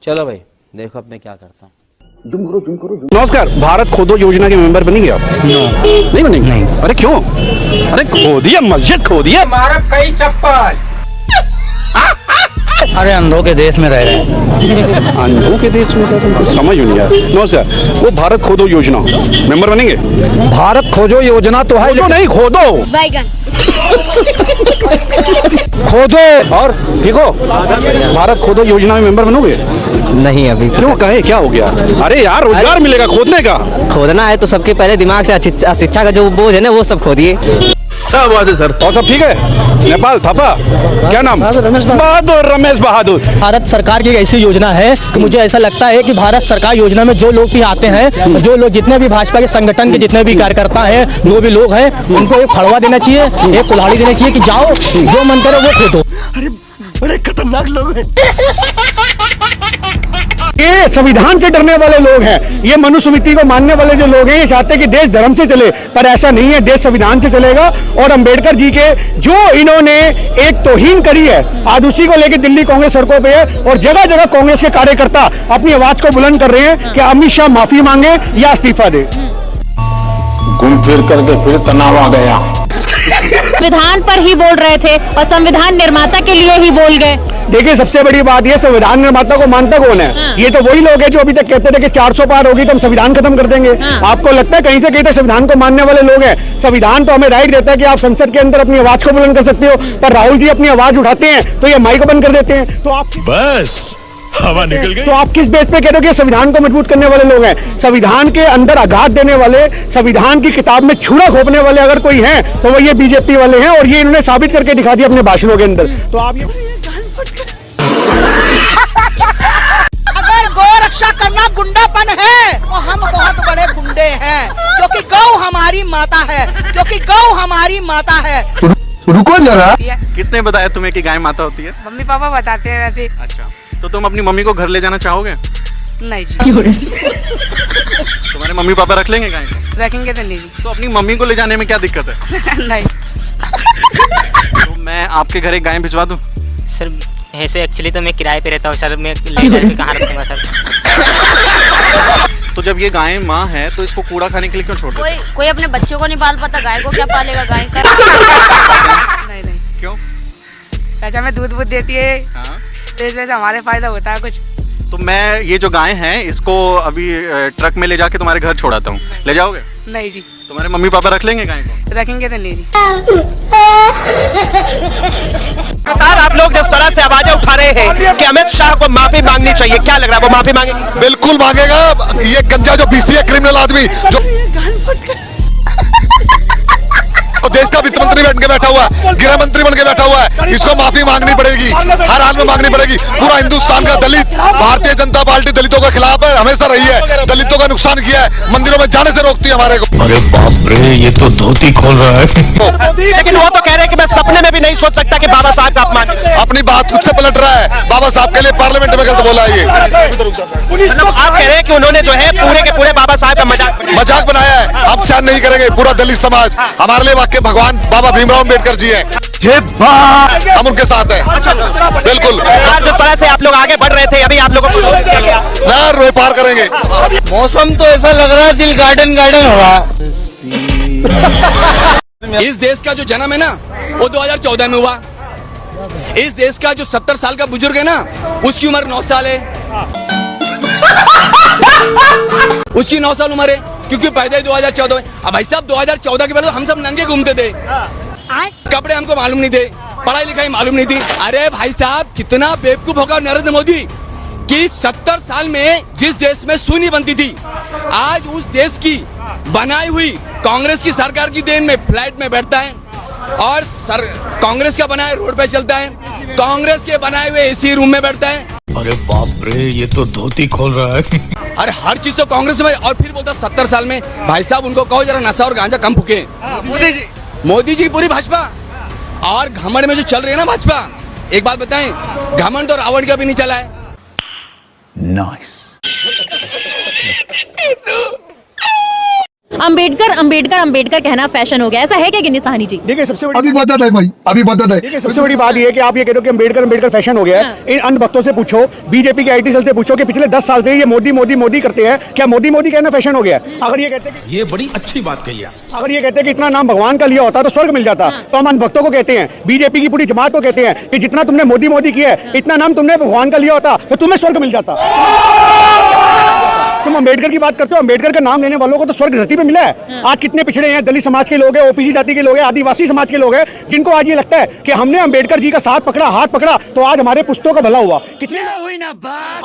चलो भाई देखो अब मैं क्या करता हूँ। जुम करो। नमस्कार, भारत खोदो योजना के मेंबर बनेंगे आप? नहीं बनेंगे? नहीं। अरे क्यों? अरे खोदिए, मस्जिद खोदिए। हमारा कई चप्पल। अरे अंधों के देश में रह रहे हैं। अंधों के देश में कुछ समझ नहीं यार। नमस्कार, वो भारत खोदो योजना मेंबर बनेंगे? भारत खोजो योजना तो है, खोदो नहीं, खोदो बैगन खोदो और देखो, भारत खोदो योजना में मेंबर बनोगे? नहीं अभी। क्यों, कहे क्या हो गया? अरे यार रोजगार मिलेगा खोदने का। खोदना है तो सबके पहले दिमाग से शिक्षा का जो बोझ है ना वो सब खोदिए। क्या बात है सर? और सब ठीक है? नेपाल थापा क्या नाम? रमेश बहादुर। भारत सरकार की एक ऐसी योजना है कि मुझे ऐसा लगता है कि भारत सरकार योजना में जो लोग भी आते हैं, जो लोग जितने भी भाजपा के संगठन के जितने भी कार्यकर्ता हैं, जो भी लोग हैं, उनको एक फड़वा देना चाहिए, एक कुल्हाड़ी देना चाहिए कि जाओ जो मन करे वो खोदो। अरे बड़े खतरनाक लोग हैं ये। संविधान से डरने वाले लोग हैं, ये मनुस्मृति को मानने वाले जो लोग हैं, ये चाहते हैं कि देश धर्म से चले, पर ऐसा नहीं है, देश संविधान से चलेगा। और अंबेडकर जी के जो इन्होंने एक तौहीन करी है, आज उसी को लेकर दिल्ली कांग्रेस सड़कों पे है और जगह जगह कांग्रेस के कार्यकर्ता अपनी आवाज को बुलंद कर रहे हैं कि अमित शाह माफी मांगे या इस्तीफा दे। घूम फिर करके फिर तनाव आ गया। संविधान पर ही बोल रहे थे और संविधान निर्माता के लिए ही बोल गए। देखिए सबसे बड़ी बात ये, संविधान निर्माता को मानता कौन है? हाँ। ये तो वही लोग हैं जो अभी तक कहते थे कि 400 पार होगी तो हम संविधान खत्म कर देंगे। हाँ। आपको लगता है कहीं से कहीं तक संविधान को मानने वाले लोग हैं? संविधान तो हमें राइट देता है कि आप संसद के अंदर अपनी आवाज को बुलंद कर सकते हो, पर राहुल जी अपनी आवाज उठाते हैं तो ये माइक बंद कर देते हैं। तो आप बस हवा निकल गई। तो आप किस बेस पे कह रहे हो कि संविधान को मजबूत करने वाले लोग हैं? संविधान के अंदर आघात देने वाले, संविधान की किताब में छुरा घोंपने वाले अगर कोई हैं तो वो ये बीजेपी वाले हैं, और ये इन्होंने साबित करके दिखा दिया अपने भाषणों के अंदर। तो आप ये अगर गौ रक्षा करना गुंडापन है तो हम बहुत बड़े गुंडे हैं, क्योंकि गौ हमारी माता है, क्योंकि गौ हमारी माता है। रुको जरा, किसने बताया तुम्हें कि गाय माता होती है? मम्मी पापा बताते हैं वैसे। अच्छा, तो तुम अपनी मम्मी को घर ले जाना चाहोगे? नहीं जी। तुम्हारे मम्मी पापा रख लेंगे गाय को? रखेंगे तो नहीं जी। तो अपनी मम्मी को ले जाने में क्या दिक्कत है? नहीं। तो मैं आपके घर एक गाय भिजवा दूं? सर ऐसे एक्चुअली तो मैं किराए पे रहता हूँ सर, मैं ले जाके कहाँ रखूंगा सर? तो जब ये गाय माँ है तो इसको कूड़ा खाने के लिए क्यों छोड़ देते हो? कोई अपने बच्चों को नहीं पाल पाता, गाय को क्या पालेगा? गाय का नहीं। क्यों? अच्छा में दूध देती है। हाँ? तो इस वजह से हमारे फायदा होता है कुछ। तो मैं ये जो गाय है इसको अभी ट्रक में ले जाके तुम्हारे घर छोड़ाता हूँ, ले जाओगे? नहीं जी। तुम्हारे मम्मी पापा रख लेंगे गाय को? रखेंगे तो नहीं जी। लगातार आप लोग जिस तरह से आवाजें उठा रहे हैं कि अमित शाह को माफी मांगनी चाहिए, क्या लग रहा है वो माफी मांगेंगे? बिल्कुल मांगेगा। ये गंजा जो बीसीए क्रिमिनल आदमी जो देश का वित्त मंत्री बन के बैठा हुआ है, गृह मंत्री बन के बैठा हुआ है, इसको माफी मांगनी पड़ेगी, हर हाल में मांगनी पड़ेगी। पूरा हिंदुस्तान का दलित, भारतीय जनता पार्टी दलितों के खिलाफ है, हमेशा रही है, दलितों का नुकसान किया है, मंदिरों में जाने से रोकती है हमारे को। अरे बाप रे, ये तो धोती खोल रहा है। लेकिन वो तो कह रहे हैं कि मैं सपने में भी नहीं सोच सकता कि बाबा साहब का अपमान। अपनी बात खुद से पलट रहा है, बाबा साहब के लिए पार्लियामेंट में गलत बोला है ये। मतलब आप कह रहे हैं कि उन्होंने जो है पूरे के पूरे बाबा साहब का मजाक बनाया है। हम सहन नहीं करेंगे, पूरा दलित समाज हमारे लिए वाकई भगवान बाबा भीमराव अम्बेडकर जी हैं, हम उनके साथ हैं। बिल्कुल जिस तरह से आप लोग आगे बढ़ रहे थे, अभी आप लोगों को ना रोए पार करेंगे। मौसम तो ऐसा लग रहा है दिल गार्डन हो रहा है। इस देश का जो जन्म है ना वो 2014 में हुआ। इस देश का जो 70 साल का बुजुर्ग है ना उसकी उम्र 9 साल है। उसकी 9 साल उम्र है क्योंकि पैदा ही 2014 में। अब भाई साहब 2014 के पहले हम सब नंगे घूमते थे, कपड़े हमको मालूम नहीं थे, पढ़ाई लिखाई मालूम नहीं थी। अरे भाई साहब कितना बेवकूफ होगा नरेंद्र मोदी कि 70 साल में जिस देश में सूनी बनती थी, आज उस देश की बनाई हुई कांग्रेस की सरकार की देन में फ्लाइट में बैठता है और कांग्रेस का बनाए रोड पे चलता है, कांग्रेस के बनाए हुए एसी रूम में बैठता है। अरे बाप रे, ये तो धोती खोल रहा है। अरे हर चीज तो कांग्रेस में। और फिर बोलता 70 साल में। भाई साहब उनको कहो जरा नशा और गांजा कम फूके। मोदी जी की पूरी भाजपा और घमंड में जो चल रही है ना भाजपा, एक बात बताएं, घमंड तो रावण का भी नहीं चला है। नाइस। अंबेडकर अंबेडकर अंबेडकर कहना फैशन हो गया, ऐसा है क्या गिन्नी साहनी जी? देखिए सबसे बड़ी अभी बता दे भाई, अभी बता दे। देखिए सबसे बड़ी बात ये है कि आप ये कह रहे हो कि अंबेडकर अंबेडकर फैशन हो गया है। इन अंधभक्तों से पूछो, बीजेपी के आईटी सेल से पूछो कि पिछले 10 साल से ये मोदी मोदी मोदी करते हैं, क्या मोदी मोदी कहना फैशन हो गया? अगर ये कहते हैं, ये बड़ी अच्छी बात कही आप। अगर ये कहते हैं कि इतना नाम भगवान का लिया होता तो स्वर्ग मिल जाता, तो हम अंधभक्तों को कहते हैं, बीजेपी की पूरी जमात को कहते हैं कि जितना तुमने मोदी मोदी किया है, इतना नाम तुमने भगवान का लिया होता तो तुम्हें स्वर्ग मिल जाता। तुम अंबेडकर की बात करते हो, अंबेडकर का नाम लेने वालों को तो स्वर्ग धरती पे मिला है। आज कितने पिछड़े हैं, दलित समाज के लोग हैं, ओबीसी जाति के लोग हैं, आदिवासी समाज के लोग हैं, जिनको आज ये लगता है कि हमने अंबेडकर जी का साथ पकड़ा, हाथ पकड़ा, तो आज हमारे पुश्तों का भला हुआ। कितने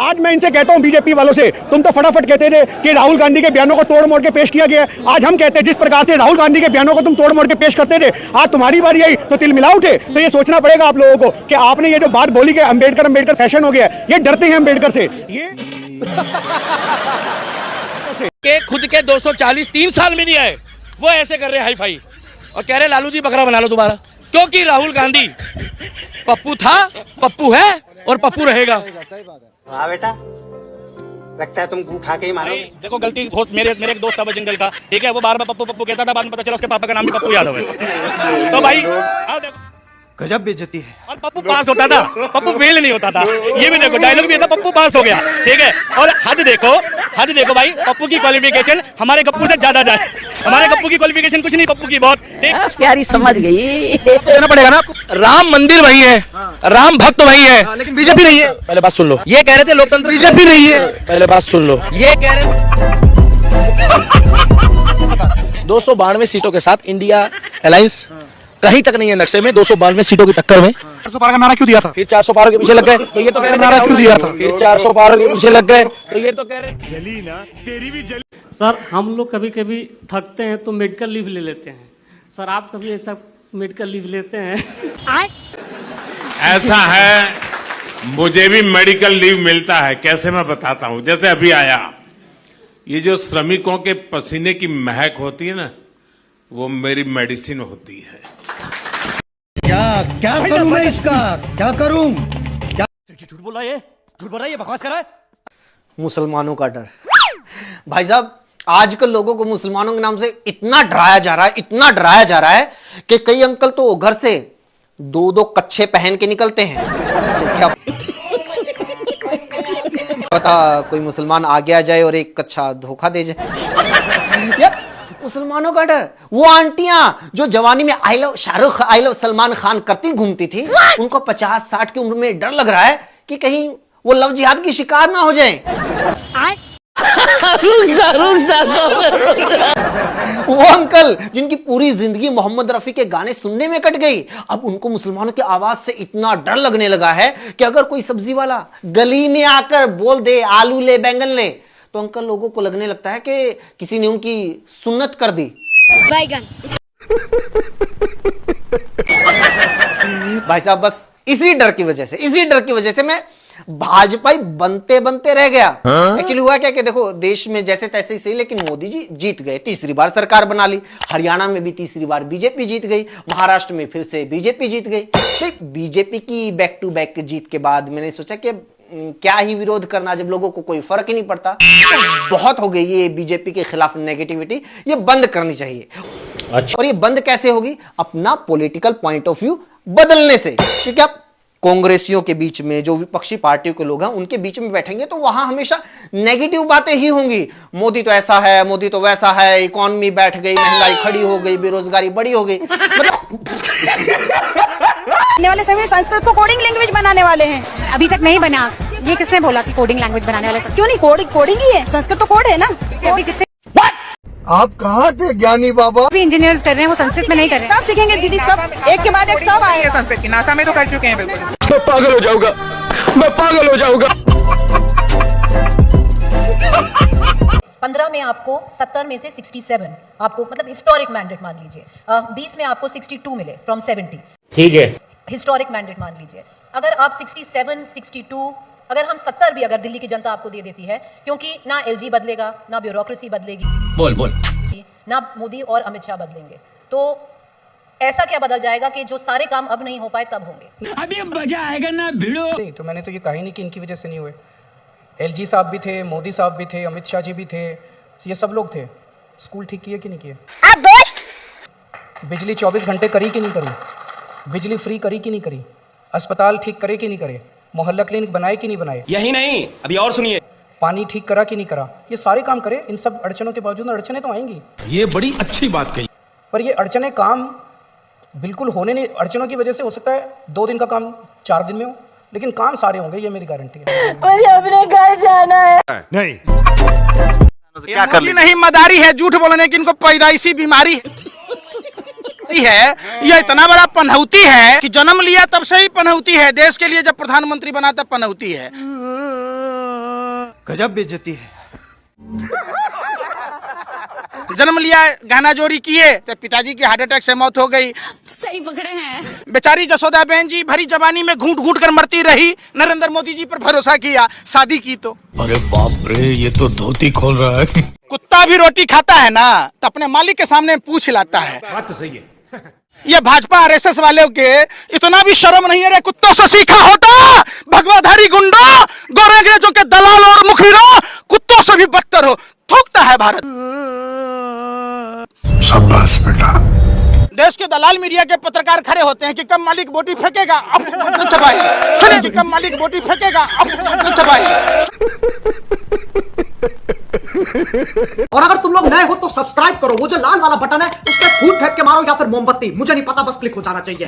आज मैं इनसे कहता हूँ बीजेपी वालों से, तुम तो फटाफट कहते थे कि राहुल गांधी के बयानों को तोड़ मोड़ के पेश किया गया है। आज हम कहते हैं जिस प्रकार से राहुल गांधी के बयानों को तुम तोड़ मोड़ के पेश करते थे, आज तुम्हारी बारी आई तो तिल मिला उठे। तो ये सोचना पड़ेगा आप लोगों को कि आपने ये जो बात बोली कि अंबेडकर अंबेडकर फैशन हो गया, ये डरते हैं अंबेडकर से। ये के खुद के 240 3 साल में नहीं आए, वो ऐसे कर रहे हैं हाई फाई और कह रहे लालू जी बकरा बना लो दोबारा, क्योंकि राहुल गांधी पप्पू था, पप्पू है और पप्पू रहेगा। हाँ बेटा, लगता है तुम गू खा के ही मारो। देखो गलती मेरे एक दोस्त था बजरंगल का, ठीक है, वो बार बार पप्पू पप्पू कहता था, बाद में पता चला उसके पापा का नाम भी पप्पू यादव है। तो भाई गजब बेइज्जती है। और पप्पू पास होता था, पप्पू फेल नहीं होता था। ये भी देखो डायलॉग भी था, पप्पू पास हो गया, ठीक है। और हद देखो भाई, पप्पू की क्वालिफिकेशन हमारे गप्पू से ज्यादा जाए। हमारे गप्पू की क्वालिफिकेशन कुछ नहीं, पप्पू की बहुत प्यारी समझ गई। कहना पड़ेगा ना, राम मंदिर वही है, राम भक्त वही है, लेकिन बीजेपी नहीं है। पहले बात सुन लो। ये कह रहे थे लोकतंत्र, बीजेपी नहीं है। पहले बात सुन लो। ये कह रहे 292 सीटों के साथ इंडिया अलायंस कहीं तक नहीं है नक्शे में, 292 सीटों की टक्कर में। 400 पार का नारा क्यों दिया था? फिर 400 पार के पीछे लग गए, तो ये तो कह रहे नारा क्यों दिया था? फिर 400 पार के पीछे लग गए, तो ये तो कह रहे जली ना तेरी भी जली। सर हम लोग कभी कभी थकते हैं तो मेडिकल लीव ले लेते हैं। सर आप कभी ऐसा मेडिकल लीव लेते हैं? ऐसा है, मुझे भी मेडिकल लीव मिलता है। कैसे मैं बताता हूं। जैसे अभी आया, ये जो श्रमिकों के पसीने की महक होती है ना, वो मेरी मेडिसिन होती है। क्या करूं मैं इसका, क्या करूं? झूठ बोल रहा है, झूठ बोल रहा है, बकवास कर रहा है। मुसलमानों का डर। भाई साहब, आजकल लोगों को मुसलमानों के नाम से इतना डराया जा रहा है, इतना डराया जा रहा है कि कई अंकल तो घर से 2-2 कच्छे पहन के निकलते हैं। तो क्या पता कोई मुसलमान आगे आ जाए और एक कच्छा धोखा दे जाए। यार मुसलमानों का डर। वो आंटियां जो जवानी में I love Shahrukh, I love Salman Khan करती घूमती थी, उनको 50-60 की उम्र में डर लग रहा है कि कहीं वो लव जिहाद की शिकार ना हो जाए। वो अंकल जिनकी पूरी जिंदगी मोहम्मद रफी के गाने सुनने में कट गई, अब उनको मुसलमानों की आवाज से इतना डर लगने लगा है कि अगर कोई सब्जी वाला गली में आकर बोल दे आलू ले बैंगन ले, तो अंकल लोगों को लगने लगता है कि किसी ने उनकी सुन्नत कर दी। बैगन। भाई साहब, बस इसी डर की वजह से मैं भाजपाई बनते बनते रह गया। एक्चुअली हुआ क्या कि देखो, देश में जैसे तैसे ही सही, लेकिन मोदी जी जीत गए, तीसरी बार सरकार बना ली। हरियाणा में भी तीसरी बार बीजेपी जीत गई, महाराष्ट्र में फिर से बीजेपी जीत गई। तो बीजेपी की बैक टू बैक जीत के बाद मैंने सोचा कि क्या ही विरोध करना, जब लोगों को कोई फर्क ही नहीं पड़ता। तो बहुत हो गई ये बीजेपी के खिलाफ नेगेटिविटी, ये बंद करनी चाहिए। अच्छा। और ये बंद कैसे होगी? अपना पॉलिटिकल पॉइंट ऑफ व्यू बदलने से। क्योंकि आप कांग्रेसियों के बीच में, जो विपक्षी पार्टियों के लोग हैं, उनके बीच में बैठेंगे तो वहां हमेशा नेगेटिव बातें ही होंगी। मोदी तो ऐसा है, मोदी तो वैसा है, इकोनॉमी बैठ गई, महंगाई खड़ी हो गई, बेरोजगारी बड़ी हो गई। वाले सभी संस्कृत को कोडिंग लैंग्वेज बनाने वाले हैं। अभी तक नहीं बना। ये किसने बोला कि कोडिंग लैंग्वेज बनाने वाले? क्यों नहीं, कोडिंग ही है, संस्कृत तो कोड है ना। अभी कितने आप कहाँ थे ज्ञानी बाबा? भी इंजीनियर्स कर रहे हैं, वो संस्कृत में नहीं कर रहे हैं। सब सीखेंगे दीदी, सब एक के बाद एक सब आएंगे। संस्कृत की नासा में तो कर चुके हैं। बिल्कुल मैं पागल हो जाऊंगा, मैं पागल हो जाऊंगा। 15 में आपको 70 में से 67 आपको, मतलब हिस्टोरिक मैंडेट मान लीजिए। 20 में आपको 62 मिले फ्रॉम 70। ठीक है, हिस्टोरिक मैंडेट मान लीजिए। अगर आप 67, 62, अगर हम 70 भी अगर दिल्ली की जनता आपको दे देती है, क्योंकि ना एलजी बदलेगा, ना ब्यूरोक्रेसी बदलेगी, बोल ना मोदी और अमित शाह बदलेंगे, तो ऐसा क्या बदल जाएगा कि जो सारे काम अब नहीं हो पाए तब होंगे। अभी मजा आएगा ना भिड़ो। तो मैंने तो ये कहा ही नहीं कि इनकी वजह से नहीं हुए। एलजी साहब भी थे, मोदी साहब भी थे, अमित शाह जी भी थे, ये सब लोग थे, स्कूल ठीक किए कि नहीं किए? बिजली 24 घंटे करी कि नहीं करी? बिजली फ्री करी कि नहीं करी? अस्पताल ठीक करे कि नहीं करे? मोहल्ला क्लिनिक बनाए कि नहीं बनाए? यही नहीं, अभी और सुनिए, पानी ठीक करा कि नहीं करा? ये सारे काम करे। इन सब अड़चनों के बावजूद अड़चने तो आएंगी। ये बड़ी अच्छी बात कही। पर ये अड़चने काम बिल्कुल होने नहीं, अड़चनों की वजह से हो सकता है 2 दिन का काम 4 दिन में हो, लेकिन काम सारे होंगे, ये मेरी गारंटी है। मुझे अपने घर जाना है। नहीं क्या कर ली? नहीं, मदारी है झूठ बोलने की, इनको पैदाइशी बीमारी है। यह इतना बड़ा पनौती है कि जन्म लिया तब से ही पनौती है। देश के लिए जब प्रधानमंत्री बना तब पनौती है। गजब बेइज्जती है। जन्म लिया, गाना जोरी किए तो पिताजी की हार्ट अटैक से मौत हो गई। सही पकड़े हैं। बेचारी जसोदा बहन जी भरी जवानी में घूंट घूंट कर मरती रही, नरेंद्र मोदी जी पर भरोसा किया, शादी की तो अरे बाप रे, ये तो धोती खोल रहा है। कुत्ता भी रोटी खाता है ना तो अपने मालिक के सामने पूछ हिलाता है। बात तो सही है। ये भाजपा आरएसएस वाले के इतना भी शर्म नहीं है रे, कुत्तों से सीखा होता। भगवाधारी गुंडों, गोरे अंग्रेजों के दलाल और मुखबिरों, कुत्तों से भी बदतर हो, थूकता है भारत। शाबाश बेटा। देश के दलाल मीडिया के पत्रकार खड़े होते हैं कि कब मालिक बोटी फेंकेगा, अब दबाए। सुनिए कि कब मालिक बोटी फेंकेगा, अब दबाए। और अगर तुम लोग नए हो तो सब्सक्राइब करो, वो जो लाल वाला बटन है उस पर फूट फेंक के मारो या फिर मोमबत्ती, मुझे नहीं पता, बस क्लिक हो जाना चाहिए।